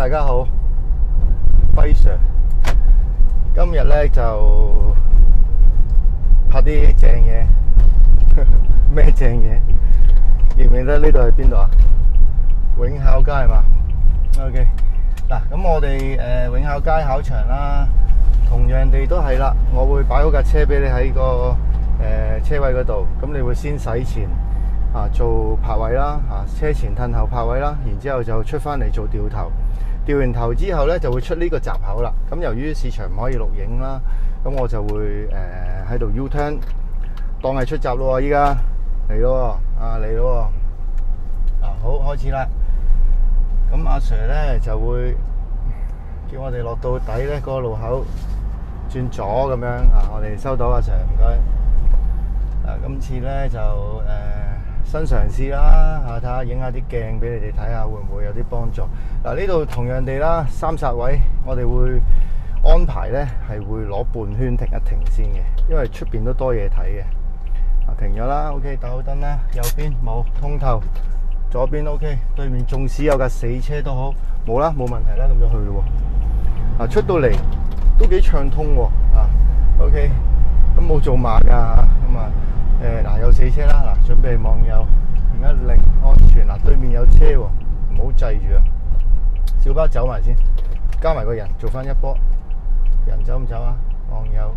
大家好，輝 Sir， 今日咧就拍啲正嘢，咩正嘢？記唔記得呢度係邊度啊？永孝街係嘛 ？OK， 嗱，咁我哋永孝街考場啦，同樣地都係啦，我會擺好架車俾你喺個車位嗰度，咁你會先使錢啊做泊位啦，車前褪後泊位啦，然之後就出翻嚟做掉頭。掉完頭之後咧，就會出呢個閘口啦。咁由於市場唔可以錄影啦，咁我就會喺度 U turn， 當係出閘咯。依家嚟咯，嚟咯。好，開始啦。咁阿 Sir 咧就會叫我哋落到底咧嗰個路口轉左咁樣啊。我哋收到阿 Sir， 唔該。今次咧就新嘗試啦，睇下影下啲鏡俾你哋睇下，會唔會有啲幫助？呢度同樣地啦，三煞位我哋會安排咧，係會攞半圈停一停先嘅，因為出邊都多嘢睇嘅。停咗啦 ，OK， 打好燈啦，右邊冇通透，左邊 OK， 對面縱使有架死車都好，冇啦，冇問題啦，咁就去咯喎。出到嚟都幾暢通喎，OK， 咁冇做馬㗎，咁有死車啦，準備望右，而家令安全，對面有車喎，唔好滯住啊！小巴走埋先，加埋個人做翻一波，人走唔走啊？望右，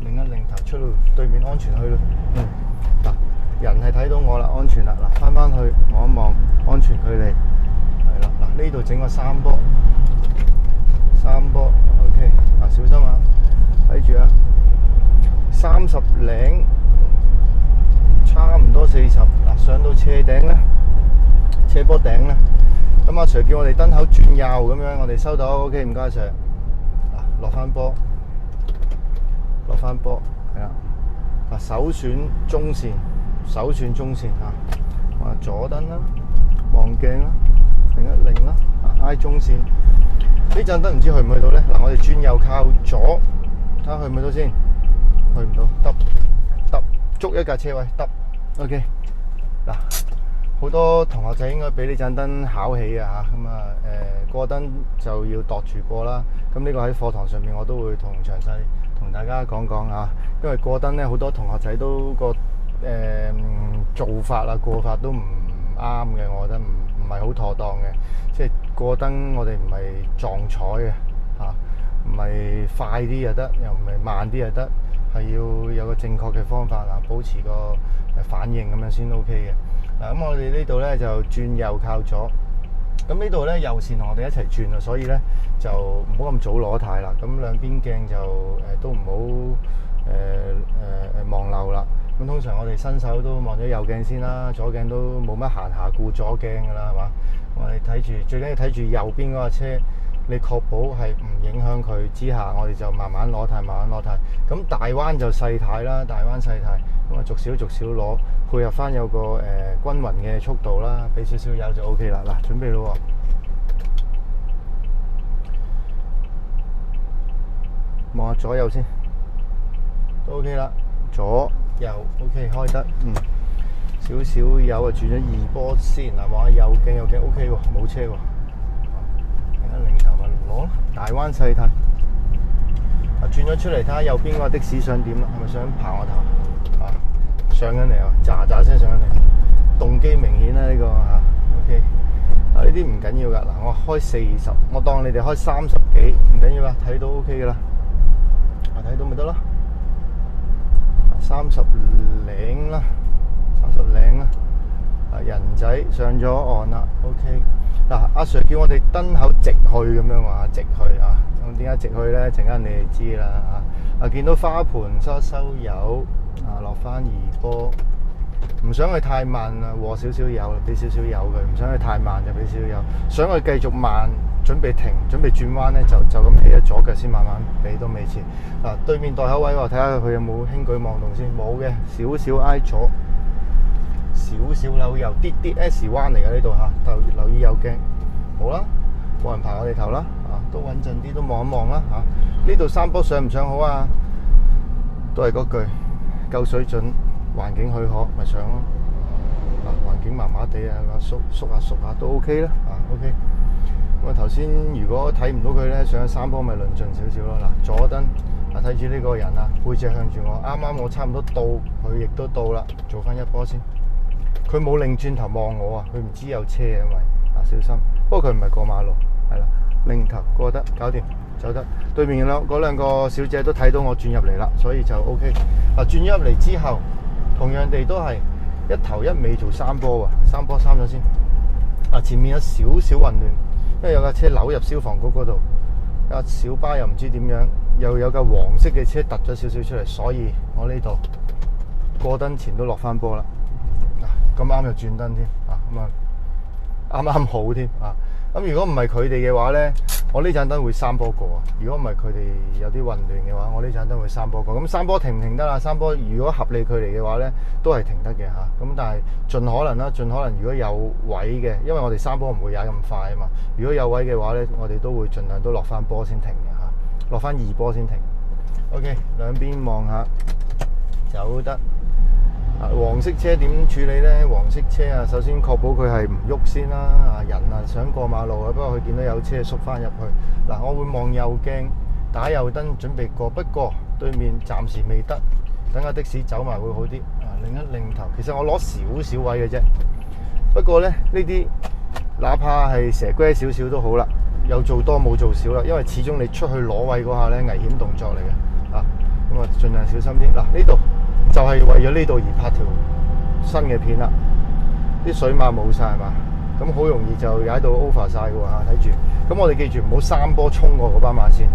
擰一擰頭出去，對面安全去咯。人係睇到我啦，安全啦。翻翻去望一望，安全距離係啦。呢度整個三波，OK， 小心啊，睇住啊，30零。差唔多40，上到車頂咧，車波頂咧，咁阿 Sir 叫我哋燈口轉右咁樣，我哋收到 OK， 唔該 Sir。落翻波，係啦。首選中線左燈啦，望鏡啦，擰一擰啦，挨中線。呢盞燈唔知去唔去到咧？我哋轉右靠左，睇下去唔去到先，去唔到，得，捉一架車位得。OK， 好多同學仔應該俾呢盞燈考起啊，過燈就要度住過啦。咁呢個喺課堂上面我都會詳細同大家講啊。因為過燈咧，好多同學仔都個做法過法都唔啱嘅，我覺得唔係好妥當嘅。即係過燈我哋唔係撞彩嘅唔係快啲又得，又唔係慢啲又得，係要有個正確嘅方法保持個反應咁樣先 OK 嘅。咁我哋呢度咧就轉右靠左，咁呢度咧右線同我哋一齊轉啊，所以咧就唔好咁早攞軚啦。咁兩邊鏡就都唔好望漏啦。咁通常我哋新手都望咗右鏡先啦，左鏡都冇乜閒暇顧左鏡噶啦，係嘛？我哋睇住，最緊要睇住右邊嗰架車，你確保係唔影響佢之下，我哋就慢慢攞軚。咁大彎就細軚啦，咁逐少攞，配合翻有個均勻嘅速度啦，俾少少油就 OK 啦。準備咯喎，望下左右先，都 OK 啦，左右 OK 開得，少少油轉咗二波先，望下右鏡 OK 喎，冇車喎，擰頭攞大彎細軚。轉咗出嚟睇下右邊嗰個的士想點啦，係咪想爬我頭？上緊嚟啊，喳聲上緊嚟，動機明顯啦呢個OK。呢啲唔緊要噶，我開40，我當你哋開30幾，唔緊要啦，睇到 OK 噶啦，睇到咪得咯，30零啦，人仔上咗岸啦 OK。阿 Sir 叫我哋燈口直去咁樣話，直去啊。咁點解直去咧？陣間你哋知啦。見到花盆收油，落翻二波，唔想去太慢和少少油，俾少少油佢。唔想去太慢就俾少少油。想去繼續慢，準備停，準備轉彎咧，就咁起咗左腳先慢慢俾都未遲。對面袋口位喎，睇下佢有冇輕舉妄動先。冇嘅，少少挨左，少扭右，啲 S 彎嚟嘅呢度留意右鏡。好啦，冇人爬我哋頭啦，都穩陣啲，都望一望啦呢度三波上唔上好啊？都係嗰句，夠水準，環境許可咪上咯。環境麻麻地縮下都 OK 啦，OK。咁啊頭先如果睇唔到佢咧，上咗山坡咪論盡少少咯。嗱，左燈嗱，睇住呢個人啊，背脊向住我，啱啱我差唔多到，佢亦都到啦，做翻一波先。佢冇擰轉頭望我啊，佢唔知有車啊，因為小心。不過佢唔係過馬路，係啦，擰頭過得，搞掂，走得。對面嗰兩個小姐都睇到我轉入嚟啦，所以就 OK。嗱，轉咗入嚟之後，同樣地都係一頭一尾做三波喎，三波三咗先。前面有少少混亂，因為有架車扭入消防局嗰度，架小巴又唔知點樣，又有架黃色嘅車突咗少少出嚟，所以我呢度過燈前都落翻波啦。咁啱又轉燈添，咁啊啱啱好添啊！咁如果唔係佢哋嘅話咧，我呢盞燈會三波過啊！如果唔係佢哋有啲混亂嘅話，我呢盞燈會三波過。咁三波停唔停得啦？三波如果合理距離嘅話咧，都係停得嘅嚇。咁但係盡可能啦，盡可能如果有位嘅，因為我哋三波唔會踩咁快啊嘛。如果有位嘅話咧，我哋都會盡量都落翻波先停嘅嚇，落翻二波先停。OK， 兩邊望下，走得。黃色車點處理呢？黃色車啊，首先確保佢係唔喐先啦。人想過馬路啊，不過佢見到有車縮翻入去。嗱，我會望右鏡，打右燈準備過，不過對面暫時未得，等下的士走埋會好啲。另一擰頭，其實我攞少少位嘅啫。不過呢啲哪怕係蛇龜少少都好啦，有做多冇做少啦，因為始終你出去攞位嗰下呢，危險動作嚟嘅。咁啊，盡量小心啲。嗱，呢度就係為咗呢度而拍條新嘅片啦。啲水馬冇晒係嘛，咁好容易就踩到 over 晒嘅喎嚇。睇住，咁我哋記住唔好三波衝過嗰斑馬線。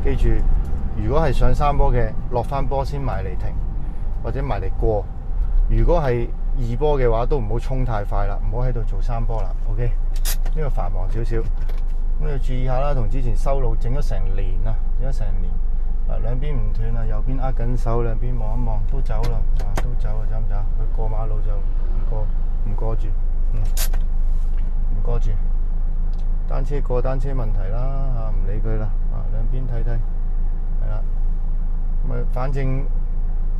記住，如果係上三波嘅，落翻波先埋嚟停，或者埋嚟過。如果係二波嘅話，都唔好衝太快啦，唔好喺度做三波啦。OK， 呢個繁忙少少，咁你要注意下啦。同之前修路整咗成年啦，整咗成年。兩邊唔斷啊，右邊握緊手，兩邊望一望，都走啦，都走啊，走唔走？佢過馬路就唔過住，唔過住。單車過單車問題啦，唔理佢啦，兩邊睇睇，係啦。咁反正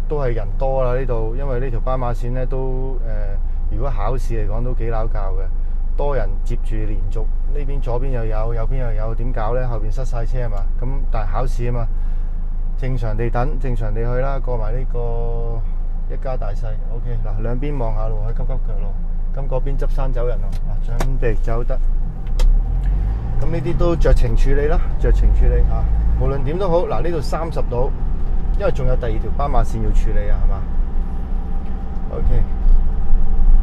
都係人多啦呢度，因為呢條斑馬線咧都如果考試嚟講都幾拗教嘅，多人接住連續，呢邊左邊又有，右邊又有，點搞咧？後邊塞晒車啊嘛，咁但係考試啊嘛。正常地等，正常地去啦，過埋呢個一家大細 OK。 嗱，兩邊望下路，去急急腳路，咁嗰邊執山走人咯。準備走得，咁呢啲都酌情處理啦，酌情處理啊，無論點都好。嗱，呢度30度，因為仲有第二條斑馬線要處理啊，係嘛 OK。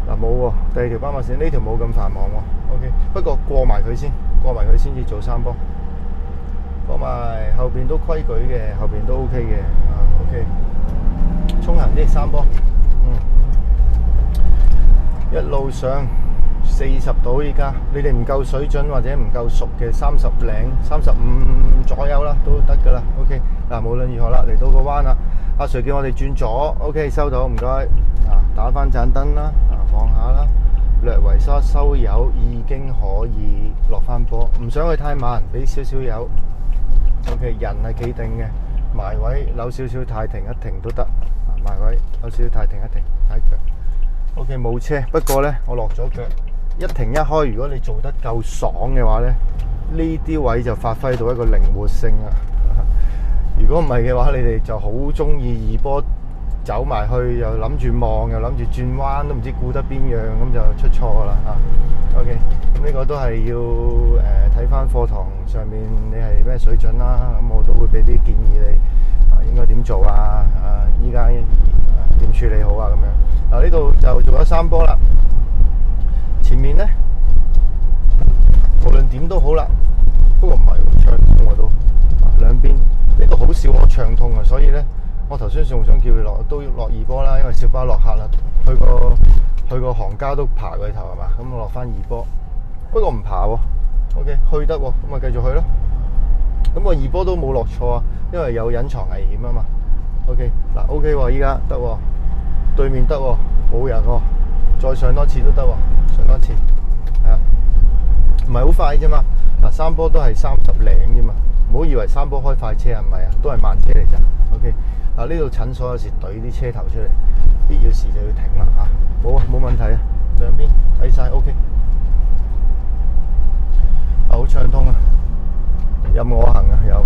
嗱，冇喎，第二條斑馬線呢條冇咁繁忙喎 OK。 不過過埋佢先，過埋佢先至做三波。過埋後邊都規矩嘅，後邊都 OK 嘅，OK。衝行啲三波，一路上40度依家，你哋唔夠水準或者唔夠熟嘅30零、35左右啦，都得噶啦 ，OK。嗱，無論如何啦，嚟到個彎啦，阿 Sir 叫我哋轉左 ，OK， 收到，唔該。打翻盞燈啦，望下啦，略為收油已經可以落翻波，唔想去太慢，俾少少油。OK， 人係企定嘅，埋位扭少少太停一停都得，埋位扭少少太停一停，睇腳。OK， 冇車，不過呢，我落咗腳，一停一開，如果你做得夠爽嘅話呢，呢啲位就發揮到一個靈活性啊。如果唔係嘅話，你哋就好中意二波走埋去，又諗住望，又諗住轉彎，都唔知顧得邊樣，咁就出錯啦啊。OK， 咁呢個都係要睇翻課堂上面你係咩水準啦，咁我都會俾啲建議你應該點做啊，依家點處理好啊咁樣。嗱，呢度就做咗三波啦，前面呢，無論點都好啦，不過唔係暢通我都兩邊呢度好少可暢通啊，所以呢，我頭先仲想叫你落都要落二波啦，因為小巴落客啦，去個行家都爬過頭係嘛，咁我落翻二波，不過唔爬喎 ，OK， 去得喎，咁咪繼續去咯。咁我二波都冇落錯啊，因為有隱藏危險啊嘛。OK， 嗱 OK 喎，依家得喎，對面得喎，冇人喎，再上多次都得喎，上多次，係啊，唔係好快啫嘛。嗱，三波都係30零啫嘛，唔好以為三波開快車啊，唔係啊，都係慢車嚟咋。OK， 嗱呢度診所有時懟啲車頭出嚟，必要時就要停啦嚇。冇啊，冇問題啊，兩邊睇晒 OK。好暢任我行啊，有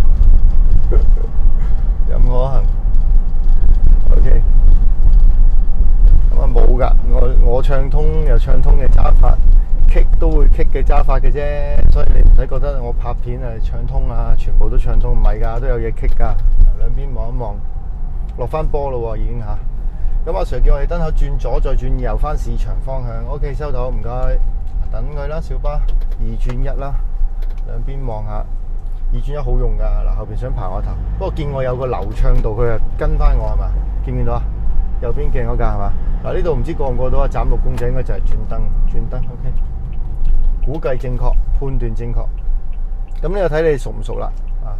任我行。OK， 咁啊冇㗎，我暢通有暢通嘅揸法，棘都會棘嘅揸法嘅啫，所以你唔使覺得我拍片係暢通啊，全部都暢通，唔係㗎，都有嘢棘㗎。兩邊望一望，落翻波咯喎，已經嚇。咁阿 Sir 叫我哋燈口轉左再轉右翻市場方向 ，OK 收到，唔該。等佢啦，小巴2轉1啦，兩邊望下。2轉1好用㗎，嗱後邊想爬我頭，不過見我有個流暢度，佢又跟翻我係嘛？見唔見到啊？右邊鏡嗰架係嘛？嗱呢度唔知過唔過到啊？斬六公仔應該就係轉燈 ，OK。估計正確，判斷正確。咁呢個睇你熟唔熟啦？啊，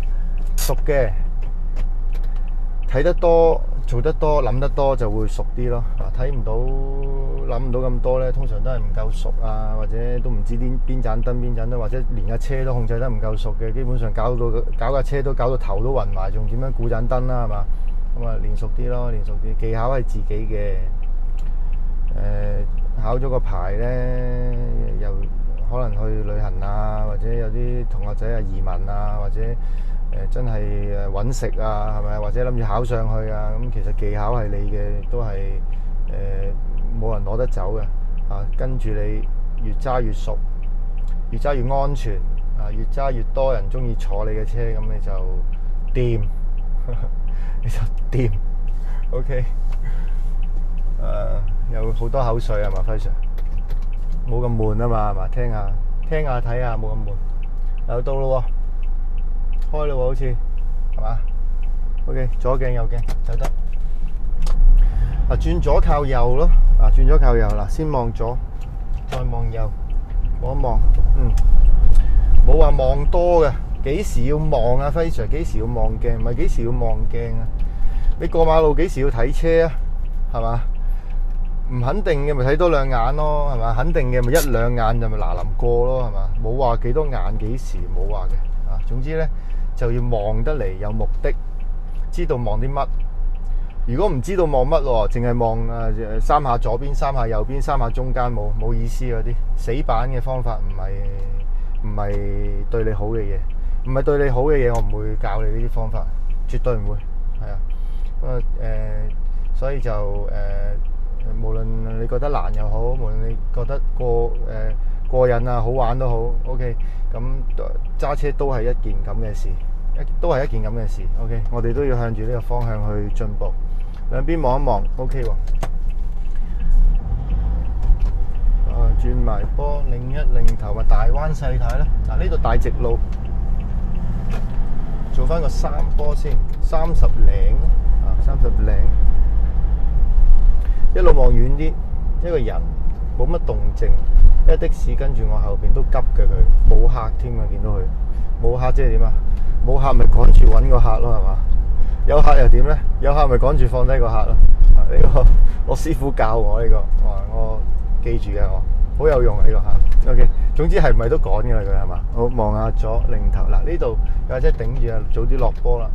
熟嘅睇得多、做得多、諗得多就會熟啲咯。啊，睇唔到、諗唔到咁多咧，通常都係唔夠熟啊，或者都唔知邊盞燈邊盞燈，或者連架車都控制得唔夠熟嘅，基本上搞架車都搞到頭都暈埋，仲點樣估盞燈啦係嘛？咁啊練熟啲咯，練熟啲，技巧係自己嘅。考咗個牌咧，又可能去旅行啊，或者有啲同學仔啊移民啊，或者真係揾食啊，係咪？或者諗住考上去啊，咁其實技巧係你嘅，都係冇人攞得走嘅。啊，跟住你越揸越熟，越揸越安全，啊，越揸越多人中意坐你嘅車，咁你就掂，你就掂 ，OK。有好多口水係嘛，輝 Sir， 冇咁悶啊嘛，係嘛？聽下睇下，冇咁悶。又到咯喎，開咯喎，好似係嘛 ？OK， 左鏡右鏡就得。啊，轉左靠右咯，啊，轉左靠右啦，先望左，再望右，望一望，冇話望多嘅，幾時要望啊，輝 Sir？ 幾時要望鏡？唔係幾時要望鏡啊？你過馬路幾時要睇車啊？係嘛？唔肯定嘅咪睇多兩眼咯，係嘛？肯定嘅咪一兩眼就咪嗱臨過咯，係嘛？冇話幾多眼幾時，冇話嘅啊。總之咧就要望得嚟有目的，知道望啲乜。如果唔知道望乜喎，淨係望三下左邊、三下右邊、三下中間，冇意思嗰啲死板嘅方法，唔係對你好嘅嘢，唔係對你好嘅嘢，我唔會教你呢啲方法，絕對唔會係啊。咁所以就無論你覺得難又好，無論你覺得過癮啊、好玩都好 ，OK。咁揸車都係一件咁嘅事，都係一件咁嘅事 ，OK。我哋都要向住呢個方向去進步。兩邊望一望 ，OK 喎。轉埋波，擰頭咪大彎細睇啦。嗱，呢度大直路，做翻個3波先，30零啊，30零。一路望遠啲，一個人冇乜動靜，一的士跟住我後邊都急嘅佢，冇客添啊！見到佢冇客即係點啊？冇客咪趕住揾個客咯，係嘛？有客又點咧？有客咪趕住放低個客咯。呢個我師傅教我呢個，我記住嘅，我好有用啊呢個客。OK， 總之係唔係都趕嘅啦佢係嘛？好，望下左擰頭嗱，呢度有隻頂住啊，早啲落波啦。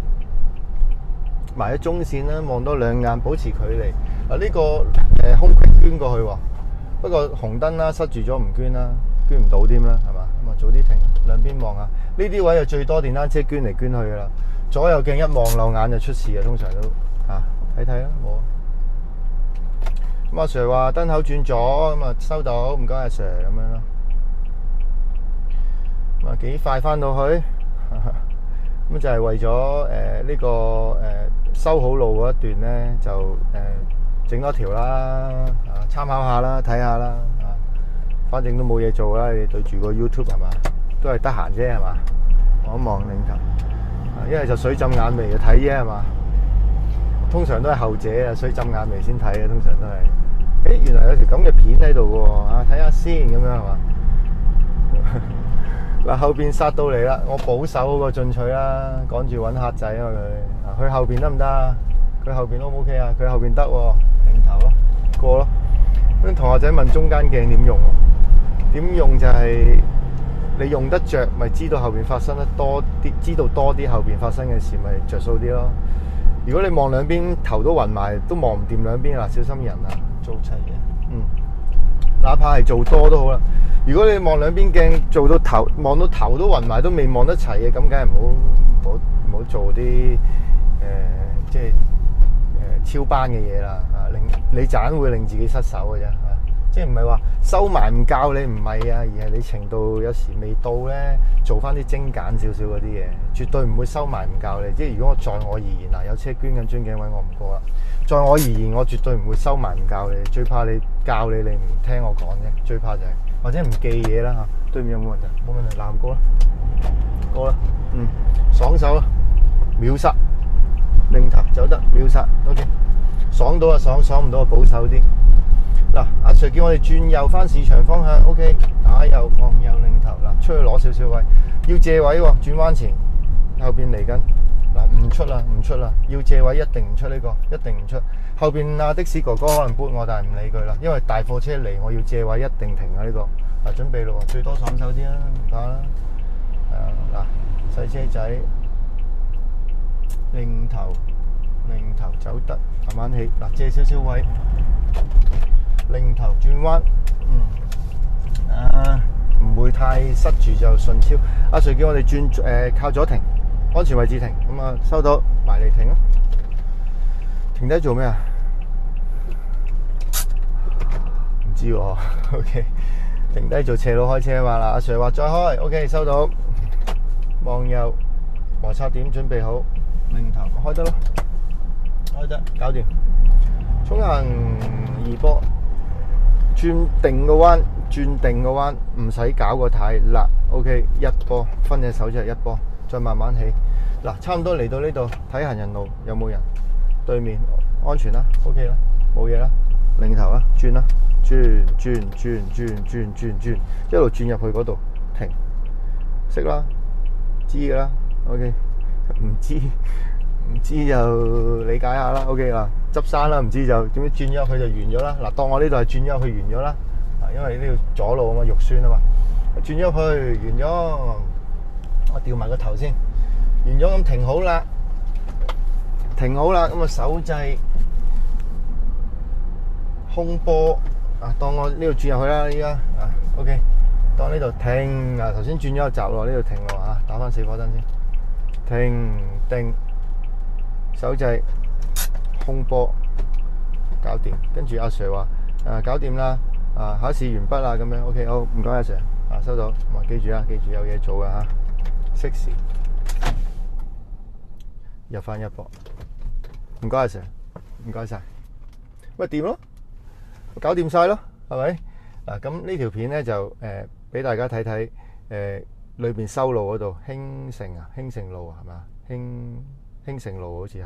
埋喺中線啦，望多兩眼，保持距離。嗱，呢個空隙捐過去喎，不過紅燈啦，塞住咗唔捐啦，捐唔到添啦，係嘛？咁啊早啲停，兩邊望下。呢啲位就最多電單車捐嚟捐去噶啦，左右鏡一望漏眼就出事嘅，通常都睇睇啦，冇。咁阿 Sir 話燈口轉左，咁啊收到，唔該阿 Sir 咁樣咯。咁啊幾快翻到去？咁就係為咗呢個修好路嗰一段咧，就整多條啦，參考下啦，睇下啦，反正都冇嘢做啦，你對住個 YouTube 係嘛，都係得閒啫係嘛，望一望擰頭，一係就水浸眼眉就睇啫係嘛，通常都係後者啊，水浸眼眉先睇嘅，通常都係，原來有條咁嘅片喺度喎，睇下先咁樣係嘛。嗱，後邊殺到嚟啦，我保守個進取啦，趕住揾客仔啊佢，去後邊得唔得啊？佢後邊都 OK 啊，佢後邊得喎，擰頭咯，過咯。咁同學仔問中間鏡點用喎？點用就係你用得着，咪知道後邊發生得多啲，知道多啲後邊發生嘅事，咪着數啲咯。如果你望兩邊頭都暈埋，都望唔掂兩邊啦，小心人啊，做齊嘅。哪怕係做多都好啦。如果你望兩邊鏡做到頭望到頭都暈埋，都未望得齊嘅，咁梗係唔好做啲即係超班嘅嘢啦。令你盞會令自己失手嘅啫。即係唔係話收埋唔教你，唔係啊，而係你程度有時未到咧，做翻啲精簡少少嗰啲嘢，絕對唔會收埋唔教你。即係如果在我而言嗱，有車捐緊樽頸位，我唔過啦。在我而言，我絕對唔會收埋唔教你，最怕你教你唔聽我講啫。最怕就係或者唔記嘢啦嚇。對面有冇問題？冇問題，攬過啦，過啦，爽手啦，秒殺，擰頭走得秒殺 ，OK， 爽到啊爽，爽唔到啊保守啲。嗱，阿 Sir 叫我哋轉右翻市場方向 ，OK， 打右望右擰頭，嗱，出去攞少少位，要借位喎，轉彎前後邊嚟緊，嗱唔出啦，要借位一定唔出呢個，一定唔出。後邊的士哥哥可能撥我，但係唔理佢啦，因為大貨車嚟，我要借位一定停啊呢個。嗱，準備咯，最多爽手啲啦，唔怕啦。嗱，細車仔擰頭走得，慢慢起，嗱借少少位。擰頭轉彎，唔會太塞住就順超。阿 Sir 叫我哋轉靠左停，安全位置停。咁啊收到，埋嚟停咯。停低做咩啊？唔知喎。OK， 停低做斜路開車啊嘛。嗱，阿 Sir 話再開 ，OK 收到。望右，摩擦點準備好，擰頭開得咯，開得搞掂。衝行2波。轉定個彎，唔使搞個太辣 ，OK， 一波分隻手出嚟一波，再慢慢起。嗱，差唔多嚟到呢度，睇行人路有冇人，對面安全啦 ，OK 啦，冇嘢啦，擰頭啦，轉啦，轉，一路轉入去嗰度停，識啦，知噶啦 ，OK， 唔知就理解下啦 ，OK 啦，執生啦，唔知就點樣轉咗去就完咗啦。嗱，當我呢度係轉咗去完咗啦，因為呢條左路啊嘛，肉酸啊嘛，轉咗去完咗，我調埋個頭先，完咗咁停好啦，咁啊手掣空波啊，當我呢度轉入去啦，依家OK， 當呢度停啊，頭先轉咗個閘咯，呢度停咯嚇，打翻4顆燈先，停定。手掣空波搞掂，跟住阿 Sir 話搞掂啦，考試完畢啦咁樣 ，OK 好，唔該阿 Sir，收到，記住啊，記住有嘢做噶嚇，適時入翻一波，唔該阿 Sir，唔該晒，咪掂咯，搞掂晒咯，係咪？嗱咁呢條片咧就俾大家睇睇裏邊修路嗰度興盛路係嘛？興盛路好似係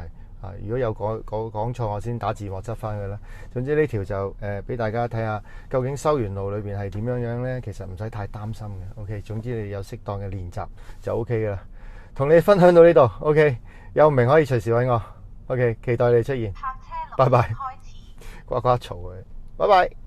如果有講錯，我先打字幕執翻佢啦。總之呢條就俾大家睇下，究竟修完路裏邊係點樣咧？其實唔使太擔心嘅。OK， 總之你有適當嘅練習就 OK 噶啦。同你分享到呢度 ，OK， 有唔明可以隨時揾我。OK， 期待你出現。拜拜。呱呱嘈佢，拜拜。